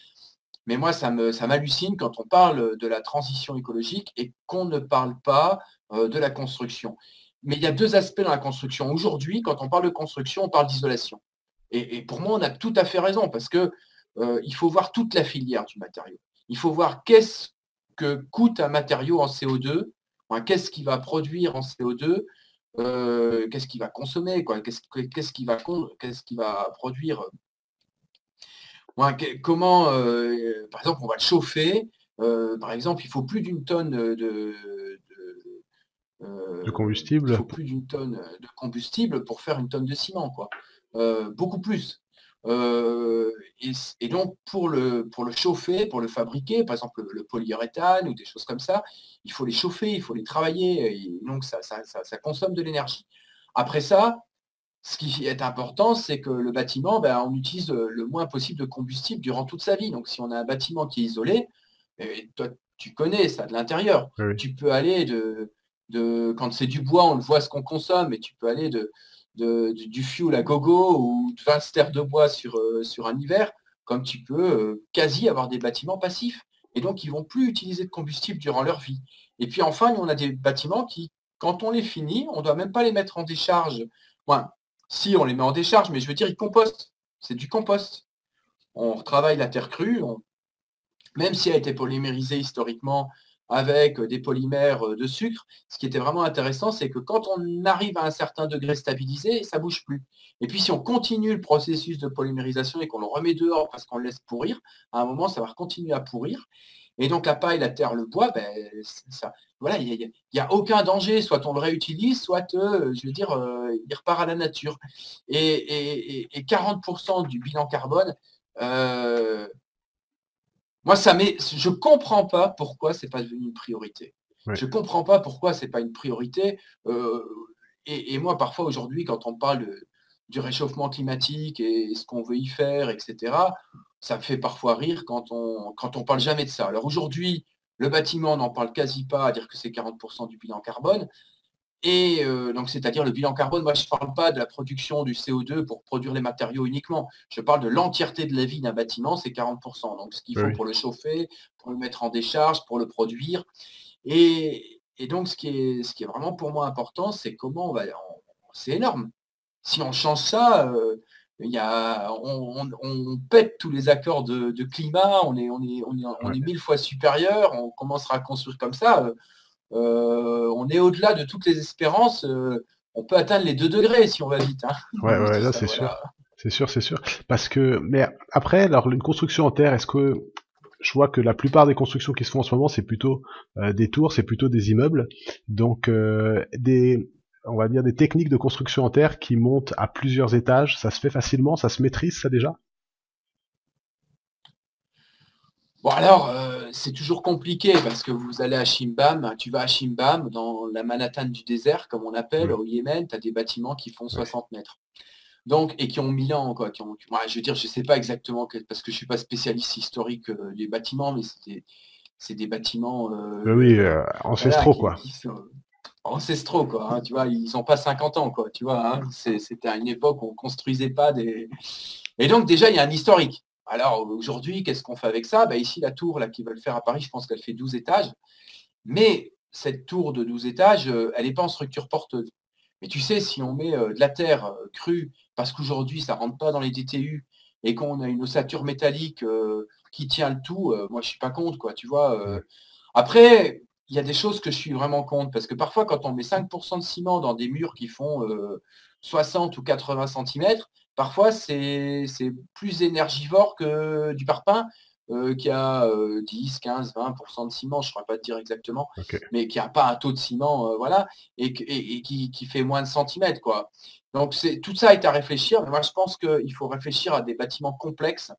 Mais moi, ça m'hallucine quand on parle de la transition écologique et qu'on ne parle pas de la construction. Mais il y a deux aspects dans la construction. Aujourd'hui, quand on parle de construction, on parle d'isolation. Et pour moi, on a tout à fait raison, parce que il faut voir toute la filière du matériau. Il faut voir qu'est-ce que coûte un matériau en CO2, qu'est-ce qu'il va produire en CO2, qu'est-ce qu'il va consommer, qu'est-ce qu'il va produire. Comment, par exemple, on va le chauffer. Par exemple, il faut plus d'une tonne De il combustible? faut plus d'une tonne de combustible pour faire une tonne de ciment, quoi. Beaucoup plus. Euh, et donc, pour le chauffer, pour le fabriquer, par exemple le polyuréthane ou des choses comme ça, il faut les chauffer, il faut les travailler, et donc ça consomme de l'énergie. Après ça, ce qui est important, c'est que le bâtiment, on utilise le moins possible de combustible durant toute sa vie. Donc, si on a un bâtiment qui est isolé, et toi, tu connais ça de l'intérieur. Oui. Tu peux aller quand c'est du bois, on le voit ce qu'on consomme, et tu peux aller du fioul à gogo ou de 20 stères de bois sur un hiver, comme tu peux quasi avoir des bâtiments passifs. Et donc, ils ne vont plus utiliser de combustible durant leur vie. Et puis enfin, on a des bâtiments qui, quand on les finit, on ne doit même pas les mettre en décharge. Enfin, si, on les met en décharge, mais je veux dire, ils compostent. C'est du compost. On retravaille la terre crue, même si elle a été polymérisée historiquement avec des polymères de sucre, ce qui était vraiment intéressant, c'est que quand on arrive à un certain degré stabilisé, ça ne bouge plus. Et puis si on continue le processus de polymérisation et qu'on le remet dehors parce qu'on le laisse pourrir, à un moment, ça va continuer à pourrir. Et donc la paille, la terre, le bois, voilà, il n'y a aucun danger. Soit on le réutilise, soit, je veux dire, il repart à la nature. Et 40% du bilan carbone, moi, je ne comprends pas pourquoi ce n'est pas devenu une priorité. Ouais. Je ne comprends pas pourquoi ce n'est pas une priorité. Et moi, parfois, aujourd'hui, quand on parle du réchauffement climatique et ce qu'on veut y faire, etc., ça me fait parfois rire quand on parle jamais de ça. Alors aujourd'hui, le bâtiment, on n'en parle quasi pas, à dire que c'est 40% du bilan carbone. Et donc, c'est-à-dire le bilan carbone, moi je ne parle pas de la production du CO2 pour produire les matériaux uniquement. Je parle de l'entièreté de la vie d'un bâtiment, c'est 40%. Donc, ce qu'il faut Oui. pour le chauffer, pour le mettre en décharge, pour le produire. Et donc, ce qui est vraiment pour moi important, c'est comment c'est énorme. Si on change ça, on pète tous les accords de climat, on Ouais. est 1000 fois supérieur, on commencera à construire comme ça. On est au-delà de toutes les espérances. On peut atteindre les 2 degrés si on va vite, hein. Ouais, Je ouais, dis là, ça, c'est voilà. sûr. C'est sûr, c'est sûr. Parce que, mais après, alors, une construction en terre, est-ce que je vois que la plupart des constructions qui se font en ce moment, c'est plutôt des tours, c'est plutôt des immeubles. Donc, on va dire des techniques de construction en terre qui montent à plusieurs étages, ça se fait facilement, ça se maîtrise, ça déjà? Bon alors, c'est toujours compliqué parce que vous allez à Chimbam, tu vas à Chimbam, dans la Manhattan du désert, comme on appelle, Ouais, au Yémen, tu as des bâtiments qui font ouais. 60 mètres. Donc, et qui ont 1000 ans, quoi. Je veux dire, je ne sais pas exactement, parce que je ne suis pas spécialiste historique des bâtiments, mais c'est des bâtiments Oui, oui, voilà, ancestraux, quoi. qui sont ancestraux, quoi, hein, tu vois, ils n'ont pas 50 ans, quoi, tu vois, hein. C'était à une époque où on ne construisait pas des... Et donc, déjà, il y a un historique. Alors, aujourd'hui, qu'est-ce qu'on fait avec ça? Ici, la tour là, qu'ils veulent faire à Paris, je pense qu'elle fait 12 étages. Mais cette tour de 12 étages, elle n'est pas en structure porteuse. Mais tu sais, si on met de la terre crue, parce qu'aujourd'hui, ça ne rentre pas dans les DTU, et qu'on a une ossature métallique qui tient le tout, moi, je ne suis pas contre, quoi, tu vois. Ouais. Après, il y a des choses que je suis vraiment contre, parce que parfois, quand on met 5% de ciment dans des murs qui font 60 ou 80 centimètres, parfois, c'est plus énergivore que du parpaing qui a 10, 15, 20% de ciment, je ne saurais pas te dire exactement, Ok. mais qui n'a pas un taux de ciment, voilà, et qui fait moins de centimètres, quoi. Donc, tout ça est à réfléchir, mais moi, je pense qu'il faut réfléchir à des bâtiments complexes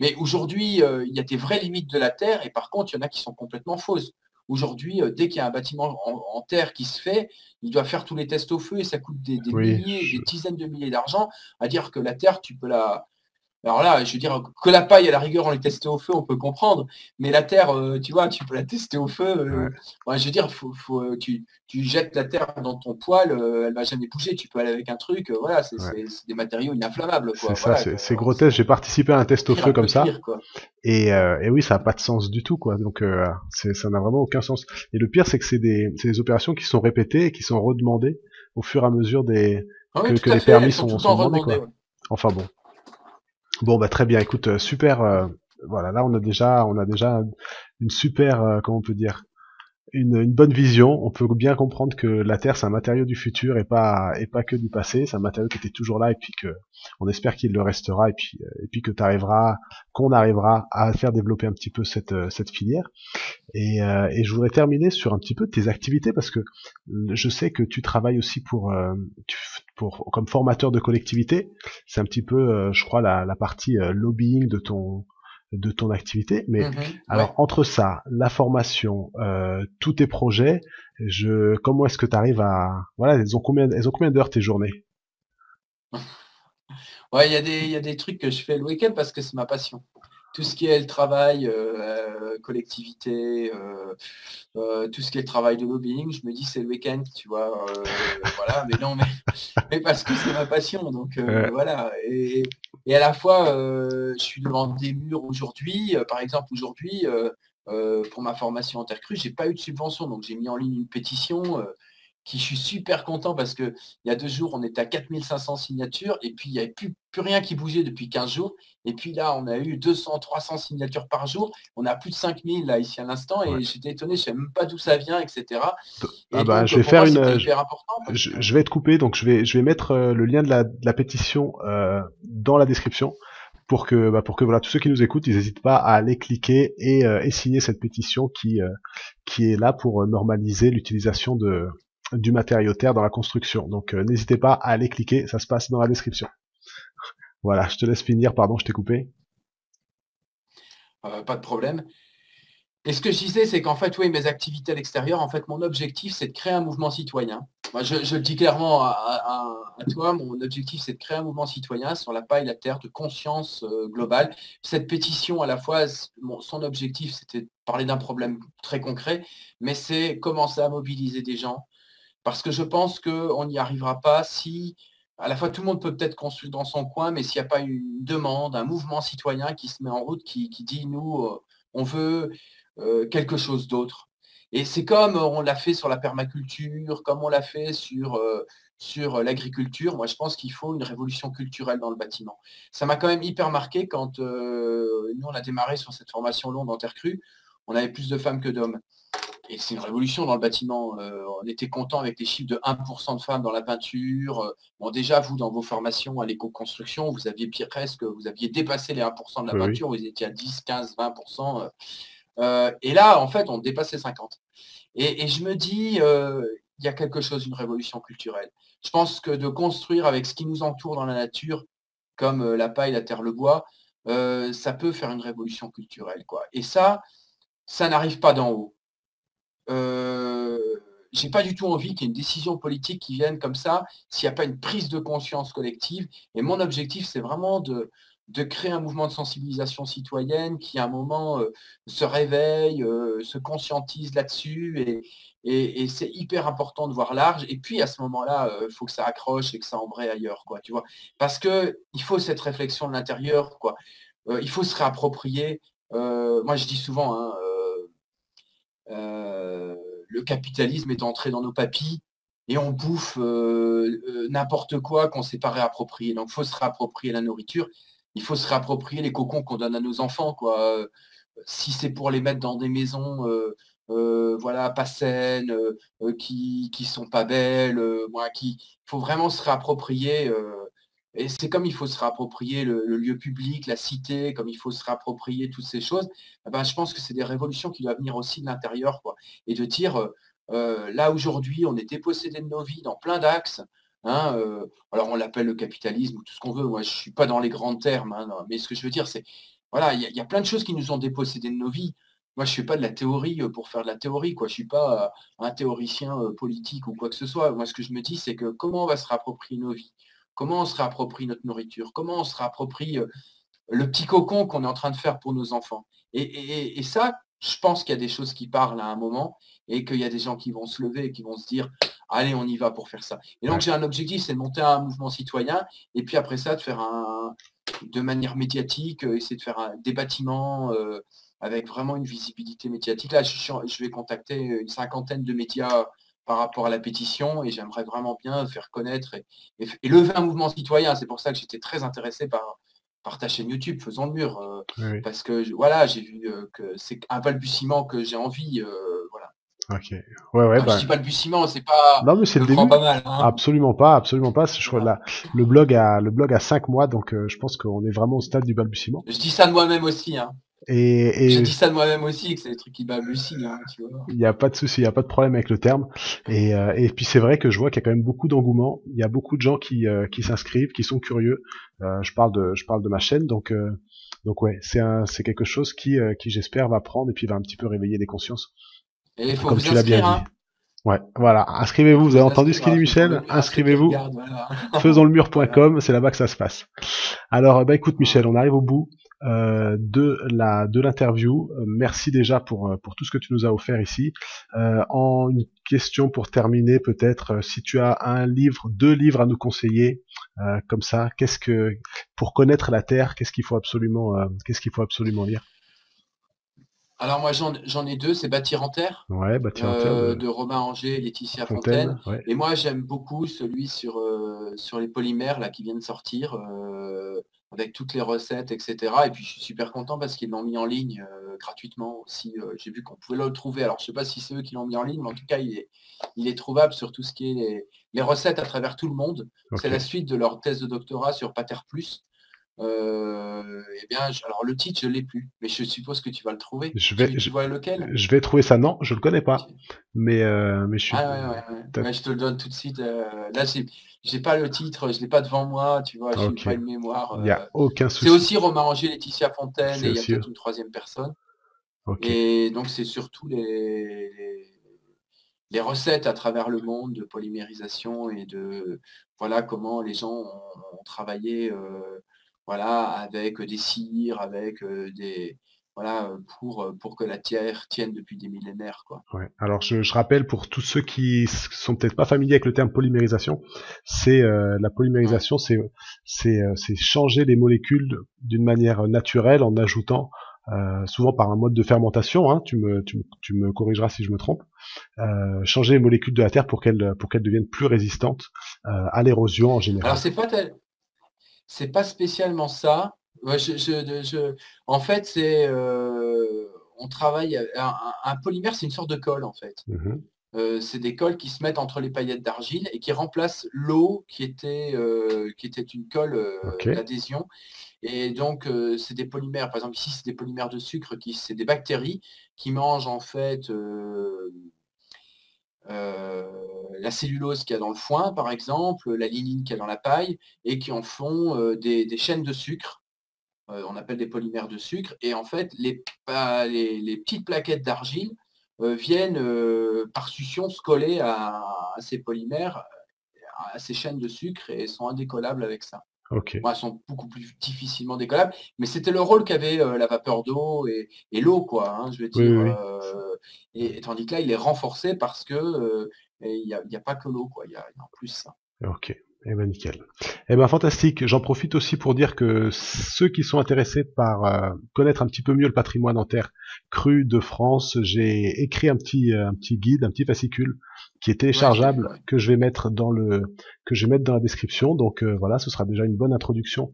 Mais aujourd'hui, il y a des vraies limites de la Terre et par contre, il y en a qui sont complètement fausses. Aujourd'hui, dès qu'il y a un bâtiment en terre qui se fait, il doit faire tous les tests au feu et ça coûte des Oui, milliers, des dizaines de milliers d'argent à dire que la Terre, tu peux la, alors là, je veux dire que la paille, à la rigueur, on les testait au feu, on peut comprendre. Mais la terre, tu vois, tu peux la tester au feu. ouais, Ouais, je veux dire, tu jettes la terre dans ton poêle, elle va jamais bouger. Tu peux aller avec un truc, voilà, ouais. c'est des matériaux inflammables, C'est quoi. ça, Voilà, c'est grotesque. J'ai participé à un test au pire, feu un comme peu ça, pire, quoi. et oui, ça a pas de sens du tout, quoi. Donc, ça n'a vraiment aucun sens. Et le pire, c'est que c'est des opérations qui sont répétées et qui sont redemandées au fur et à mesure Ah oui, tout que à les fait. permis Elles sont tout le sont temps demandés, redemandées, quoi. ouais. Enfin bon. Bon, bah très bien. Écoute, super. Voilà, là, on a déjà une super, comment on peut dire, une bonne vision. On peut bien comprendre que la Terre, c'est un matériau du futur et pas que du passé. C'est un matériau qui était toujours là et puis que on espère qu'il le restera et puis que qu'on arrivera à faire développer un petit peu cette filière. Et je voudrais terminer sur un petit peu tes activités parce que je sais que tu travailles aussi comme formateur de collectivité. C'est un petit peu, je crois, la partie lobbying de ton activité. Mais Mhm, alors ouais. entre ça, la formation, tous tes projets, comment est-ce que tu arrives à voilà, elles ont combien d'heures tes journées? Ouais, il y a des trucs que je fais le week-end parce que c'est ma passion. Tout ce qui est le travail, collectivité, tout ce qui est le travail de lobbying, je me dis c'est le week-end, tu vois, voilà, mais non, mais, mais parce que c'est ma passion, donc voilà. Et à la fois, je suis devant des murs aujourd'hui, par exemple aujourd'hui, pour ma formation en terre crue, j'ai pas eu de subvention, donc j'ai mis en ligne une pétition. Je suis super content parce que il y a 2 jours, on était à 4500 signatures et puis il n'y avait plus rien qui bougeait depuis 15 jours. Et puis là, on a eu 200, 300 signatures par jour. On a plus de 5000 là ici à l'instant Ouais. et j'étais étonné, je ne sais même pas d'où ça vient, etc. Ah Et bah, donc, je vais pour faire moi, une, c'était hyper important parce que, je vais être coupé, donc je vais mettre le lien de la pétition dans la description pour que voilà tous ceux qui nous écoutent, ils n'hésitent pas à aller cliquer et signer cette pétition qui est là pour normaliser l'utilisation du matériau terre dans la construction. Donc n'hésitez pas à aller cliquer, ça se passe dans la description. Voilà, je te laisse finir, pardon, je t'ai coupé. pas de problème. Et ce que je disais, c'est qu'en fait, oui, mes activités à l'extérieur, en fait, mon objectif, c'est de créer un mouvement citoyen. Moi, je le dis clairement à toi, mon objectif, c'est de créer un mouvement citoyen sur la paille, la terre, de conscience globale. Cette pétition, à la fois, son objectif, c'était de parler d'un problème très concret, mais c'est commencer à mobiliser des gens. Parce que je pense qu'on n'y arrivera pas si, à la fois, tout le monde peut peut-être construire dans son coin, mais s'il n'y a pas une demande, un mouvement citoyen qui se met en route, qui dit, nous, on veut quelque chose d'autre. Et c'est comme on l'a fait sur la permaculture, comme on l'a fait sur l'agriculture. Moi, je pense qu'il faut une révolution culturelle dans le bâtiment. Ça m'a quand même hyper marqué quand nous, on a démarré sur cette formation longue en terre crue. On avait plus de femmes que d'hommes. Et c'est une révolution dans le bâtiment. On était content avec les chiffres de 1% de femmes dans la peinture. Bon, déjà, vous, dans vos formations à l'éco-construction, vous aviez presque, vous aviez dépassé les 1% de la Oui, oui. peinture, vous étiez à 10, 15, 20%. Et là, en fait, on dépasse les 50. Et je me dis, il y a quelque chose, une révolution culturelle. Je pense que de construire avec ce qui nous entoure dans la nature, comme la paille, la terre, le bois, ça peut faire une révolution culturelle, quoi. Et ça n'arrive pas d'en haut. J'ai pas du tout envie qu'il y ait une décision politique qui vienne comme ça, s'il n'y a pas une prise de conscience collective. Et mon objectif, c'est vraiment de créer un mouvement de sensibilisation citoyenne qui, à un moment, se réveille, se conscientise là-dessus. Et c'est hyper important de voir large. Et puis, à ce moment-là, il faut que ça accroche et que ça embraye ailleurs, quoi, tu vois. Parce qu'il faut cette réflexion de l'intérieur, quoi. Il faut se réapproprier. Moi, je dis souvent, hein, le capitalisme est entré dans nos papilles et on bouffe n'importe quoi qu'on ne s'est pas réapproprié. Donc, il faut se réapproprier la nourriture. Il faut se réapproprier les cocons qu'on donne à nos enfants, quoi. Si c'est pour les mettre dans des maisons, voilà, pas saines, qui sont pas belles, il faut vraiment se réapproprier. Et c'est comme il faut se réapproprier le lieu public, la cité, comme il faut se réapproprier toutes ces choses. Eh ben, je pense que c'est des révolutions qui doivent venir aussi de l'intérieur, quoi. Et de dire, là aujourd'hui, on est dépossédé de nos vies dans plein d'axes. Hein, alors on l'appelle le capitalisme ou tout ce qu'on veut. Moi, je ne suis pas dans les grands termes, hein, non. Mais ce que je veux dire, c'est Voilà, il y a plein de choses qui nous ont dépossédés de nos vies. Moi, je fais pas de la théorie, pour faire de la théorie, quoi. Je suis pas, un théoricien, politique ou quoi que ce soit. Moi, ce que je me dis, c'est que comment on va se réapproprier nos vies? Comment on se réapproprie notre nourriture? Comment on se réapproprie, le petit cocon qu'on est en train de faire pour nos enfants? Et ça, je pense qu'il y a des choses qui parlent à un moment et qu'il y a des gens qui vont se lever et qui vont se dire: «Allez, on y va pour faire ça». Et donc Ouais. j'ai un objectif, c'est de monter un mouvement citoyen et puis après ça, de faire de manière médiatique, essayer de faire des bâtiments avec vraiment une visibilité médiatique. Là, je vais contacter une cinquantaine de médias par rapport à la pétition et j'aimerais vraiment bien faire connaître et lever un mouvement citoyen. C'est pour ça que j'étais très intéressé par ta chaîne YouTube, Faisons le mur, Oui, oui. parce que voilà, j'ai vu que c'est un balbutiement que j'ai envie, voilà. Ok. Ouais, ouais, Quand je bah. dis balbutiement, c'est pas, Non, mais c'est le me prends pas début. mal, hein. Absolument pas, absolument pas. Je crois que Voilà. le blog a 5 mois, donc je pense qu'on est vraiment au stade du balbutiement. Je dis ça de moi-même aussi, hein. Je Et dis ça de moi-même aussi, que c'est des trucs qui balbutient, hein, tu vois. il n'y a pas de souci, il n'y a pas de problème avec le terme. Et puis c'est vrai que je vois qu'il y a quand même beaucoup d'engouement. Il y a beaucoup de gens qui s'inscrivent, qui sont curieux. Je parle de ma chaîne, donc ouais, c'est quelque chose qui j'espère va prendre et puis va un petit peu réveiller les consciences, Et il faut comme vous tu l'as bien inscrire, dit. hein. Ouais, voilà. Il Inscrivez-vous. faut Vous avez vous entendu inscrire, ce qu'il dit, faisons Michel? le mur à ceux qui Inscrivez-vous. regardent, voilà. Voilà. Faisonslemur.com, c'est là-bas que ça se passe. Alors, bah écoute, Michel, Voilà. on arrive au bout de l'interview. Merci déjà pour tout ce que tu nous as offert ici. En une question pour terminer, peut-être, si tu as un livre, 2 livres à nous conseiller, comme ça, pour connaître la Terre, qu'est-ce qu'il faut absolument lire? Alors moi j'en ai 2, c'est Bâtir en terre, Ouais, bâtir en terre de de Romain Anger et Laetitia Fontaine. Fontaine, ouais. Et moi j'aime beaucoup celui sur les polymères là qui vient de sortir, avec toutes les recettes et cetera. Et puis je suis super content parce qu'ils l'ont mis en ligne, gratuitement aussi, j'ai vu qu'on pouvait le trouver. Alors je sais pas si c'est eux qui l'ont mis en ligne, mais en tout cas il est trouvable sur tout ce qui est les recettes à travers tout le monde. C'est Ok. la suite de leur thèse de doctorat sur Pater Plus. Eh bien, alors le titre, je l'ai plus, mais je suppose que tu vas le trouver. Je vais, Tu vois lequel? je vais trouver ça. Non, je le connais pas. Mais je suis. Ah ouais, ouais, ouais. t'as- Ouais, je te le donne tout de suite. Là, j'ai pas le titre, je l'ai pas devant moi, tu vois, j'ai Ok. pas une mémoire. Il n'y a aucun C'est souci. aussi Romain Anger, Laetitia Fontaine, C'est et il y a aussi eux. peut-être une troisième personne. Ok. Et donc, c'est surtout les recettes à travers le monde de polymérisation et de voilà comment les gens ont travaillé voilà, avec des cires, avec des voilà, pour que la terre tienne depuis des millénaires, quoi. Ouais. Alors je rappelle pour tous ceux qui sont peut-être pas familiers avec le terme polymérisation, c'est la Ouais. polymérisation, c'est changer les molécules d'une manière naturelle en ajoutant souvent par un mode de fermentation. Hein, tu me corrigeras si je me trompe. Changer les molécules de la terre pour qu'elles deviennent plus résistantes à l'érosion en Alors général. c'est pas spécialement ça. Ouais, en fait, on travaille un polymère, c'est une sorte de colle, en fait. Mhm. C'est des colles qui se mettent entre les paillettes d'argile et qui remplacent l'eau qui était une colle Ok. d'adhésion. Et donc, c'est des polymères. Par exemple, ici, c'est des polymères de sucre, c'est des bactéries qui mangent en fait la cellulose qu'il y a dans le foin, par exemple, la lignine qu'il y a dans la paille, et qui en font des chaînes de sucre. On appelle des polymères de sucre. Et en fait, les petites plaquettes d'argile viennent par succion se coller à ces polymères, à ces chaînes de sucre, et sont indécollables avec ça. Ok. Bon, elles sont beaucoup plus difficilement décollables, mais c'était le rôle qu'avait la vapeur d'eau et l'eau, quoi, hein, je veux Oui, dire. oui, oui. Et tandis que là, il est renforcé parce que il y a pas que l'eau, quoi. Il y a en plus ça. Ok. Eh ben nickel. Eh ben fantastique. J'en profite aussi pour dire que ceux qui sont intéressés par connaître un petit peu mieux le patrimoine en terre crue de France, j'ai écrit un petit guide, un petit fascicule qui est Ouais, je l'ai vu, téléchargeable ouais. que je vais mettre dans la description. Donc voilà, ce sera déjà une bonne introduction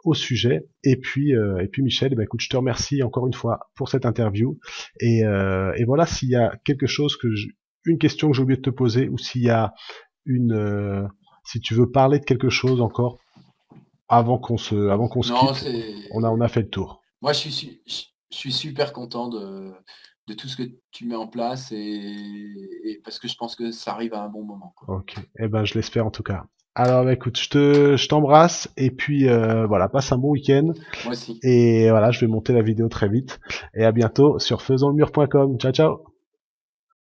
au sujet. Et puis Michel, eh ben écoute, je te remercie encore une fois pour cette interview. Et voilà, s'il y a quelque chose une question que j'ai oublié de te poser ou s'il y a une si tu veux parler de quelque chose encore avant qu'on se Non, quitte, c'est on a fait le tour. moi, je suis super content de tout ce que tu mets en place et parce que je pense que ça arrive à un bon moment, quoi. Ok. Eh ben, je l'espère en tout cas. Alors, bah, écoute, je t'embrasse et puis voilà, passe un bon week-end. Moi aussi. Et voilà, je vais monter la vidéo très vite. Et à bientôt sur faisonslemur.com. Ciao, ciao.